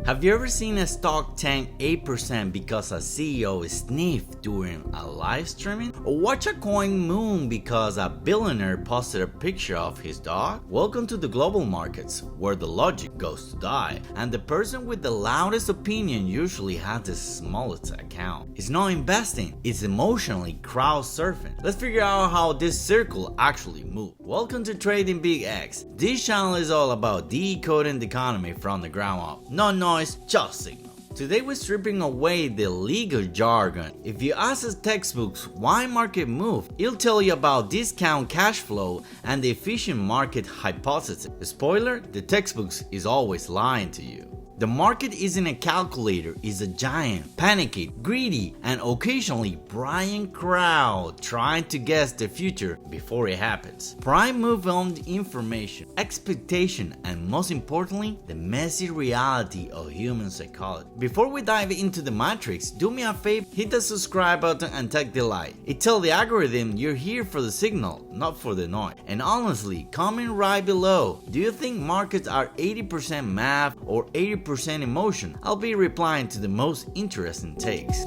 Have you ever seen a stock tank 8% because a CEO sniffed during a live streaming? Or watch a coin moon because a billionaire posted a picture of his dog? Welcome to the global markets, where the logic goes to die, and the person with the loudest opinion usually has the smallest account. It's not investing, it's emotionally crowd surfing. Let's figure out how this circle actually moves. Welcome to TradingBits X. This channel is all about decoding the economy from the ground up. No noise, just signal. Today we're stripping away the legal jargon. If you ask the textbooks why market move, it'll tell you about discount cash flow and the efficient market hypothesis. Spoiler, the textbooks is always lying to you. The market isn't a calculator, it's a giant, panicky, greedy, and occasionally Brian crowd trying to guess the future before it happens. Prime move on the information, expectation, and most importantly, the messy reality of human psychology. Before we dive into the matrix, do me a favor, hit the subscribe button and tag the like. It tells the algorithm you're here for the signal, not for the noise. And honestly, comment right below. Do you think markets are 80% math or 80% emotion? I'll be replying to the most interesting takes.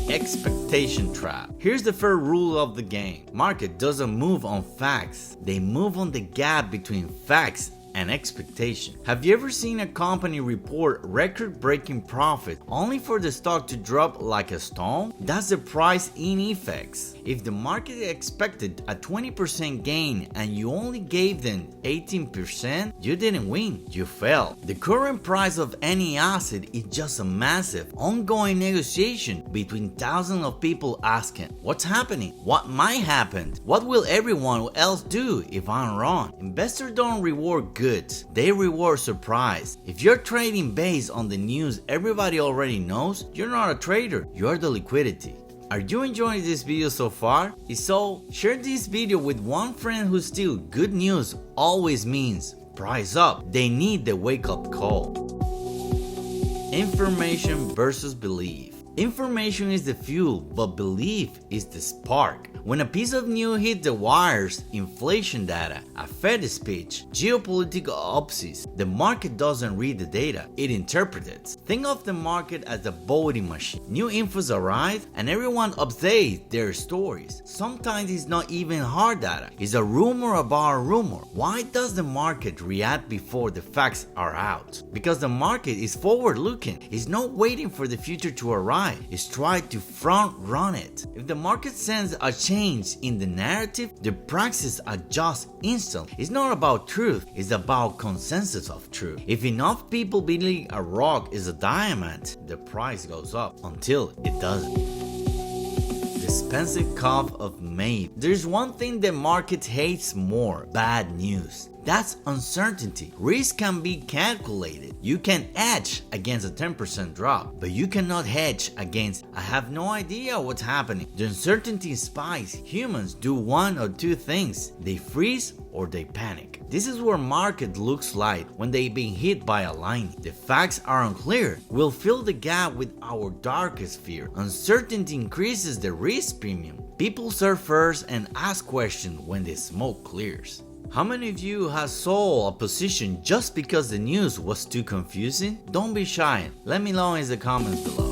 Expectation trap. Here's the first rule of the game. Market doesn't move on facts. They move on the gap between facts and expectation. Have you ever seen a company report record-breaking profit only for the stock to drop like a stone? That's the price in effects. If the market expected a 20% gain and you only gave them 18%, you didn't win, you fell. The current price of any asset is just a massive, ongoing negotiation between thousands of people asking, what's happening? What might happen? What will everyone else do if I'm wrong? Investors don't reward goods, they reward surprise. If you're trading based on the news everybody already knows, you're not a trader, you're the liquidity. Are you enjoying this video so far? If so, share this video with one friend who's still good news always means price up. They need the wake-up call. Information versus belief. Information is the fuel, but belief is the spark. When a piece of news hits the wires, inflation data, a Fed speech, geopolitical upsides, the market doesn't read the data, it interprets it. Think of the market as a voting machine. New infos arrive and everyone updates their stories. Sometimes it's not even hard data, it's a rumor about a rumor. Why does the market react before the facts are out? Because the market is forward looking, it's not waiting for the future to arrive, it's trying to front run it. If the market sends a change in the narrative, the praxis adjusts instantly. It's not about truth, it's about consensus of truth. If enough people believe a rock is a diamond, the price goes up until it doesn't. The expensive cough of May. There's one thing the market hates more: bad news. That's uncertainty. Risk can be calculated. You can hedge against a 10% drop, but you cannot hedge against I have no idea what's happening. The uncertainty spikes. Humans do one or two things. They freeze or they panic. This is what market looks like when they've been hit by a lightning. The facts are unclear. We'll fill the gap with our darkest fear. Uncertainty increases the risk premium. People serve first and ask questions when the smoke clears. How many of you have sold a position just because the news was too confusing? Don't be shy. Let me know in the comments below.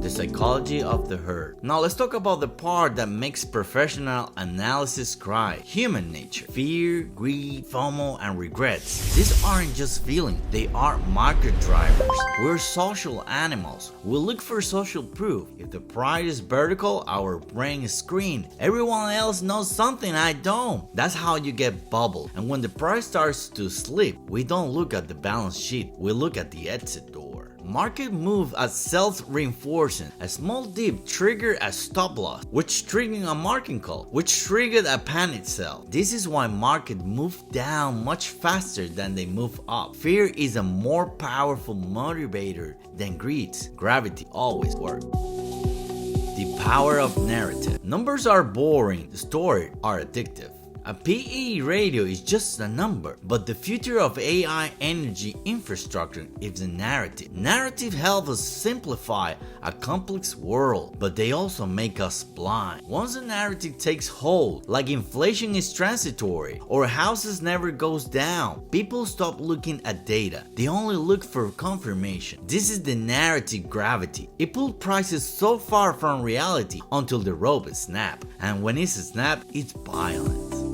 The psychology of the herd. Now let's talk about the part that makes professional analysis cry. Human nature. Fear, greed, FOMO, and regrets. These aren't just feelings, they are market drivers. We're social animals. We look for social proof. If the price is vertical, our brain screams, everyone else knows something I don't. That's how you get bubbled. And when the price starts to slip, we don't look at the balance sheet, we look at the exit door. Market move as self-reinforcing. A small dip triggered a stop loss, which triggered a margin call, which triggered a panic sell. This is why market move down much faster than they move up. Fear is a more powerful motivator than greed. Gravity always works. The power of narrative. Numbers are boring, the stories are addictive. A PE ratio is just a number, but the future of AI energy infrastructure is a narrative. Narrative help us simplify a complex world, but they also make us blind. Once a narrative takes hold, like inflation is transitory or houses never goes down, people stop looking at data. They only look for confirmation. This is the narrative gravity. It pulls prices so far from reality until the rope snaps, and when it's snapped, it's violent.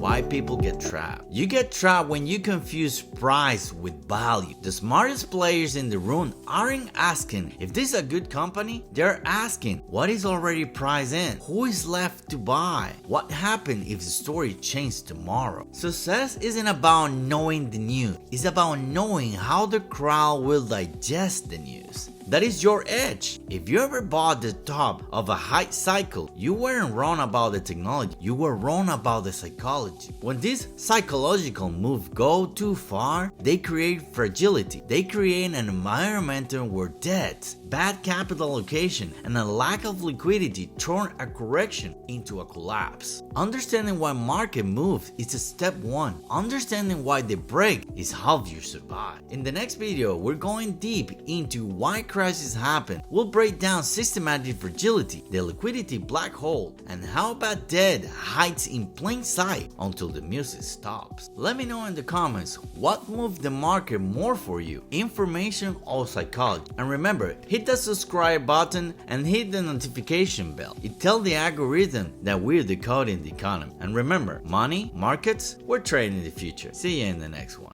Why people get trapped? You get trapped when you confuse price with value. The smartest players in the room aren't asking if this is a good company, they're asking what is already priced in, who is left to buy, what happened if the story changed tomorrow. Success isn't about knowing the news, it's about knowing how the crowd will digest the news. That is your edge. If you ever bought the top of a high cycle, you weren't wrong about the technology, you were wrong about the psychology. When these psychological moves go too far, they create fragility. They create an environment where debts, bad capital allocation, and a lack of liquidity turn a correction into a collapse. Understanding why market moves is step one. Understanding why they break is how you survive. In the next video, we're going deep into why crises happen. We'll break down systematic fragility, the liquidity black hole, and how bad debt hides in plain sight until the music stops. Let me know in the comments what moved the market more for you, information or psychology. And remember, hit the subscribe button and hit the notification bell. It tells the algorithm that we're decoding the economy. And remember, money, markets, we're trading the future. See you in the next one.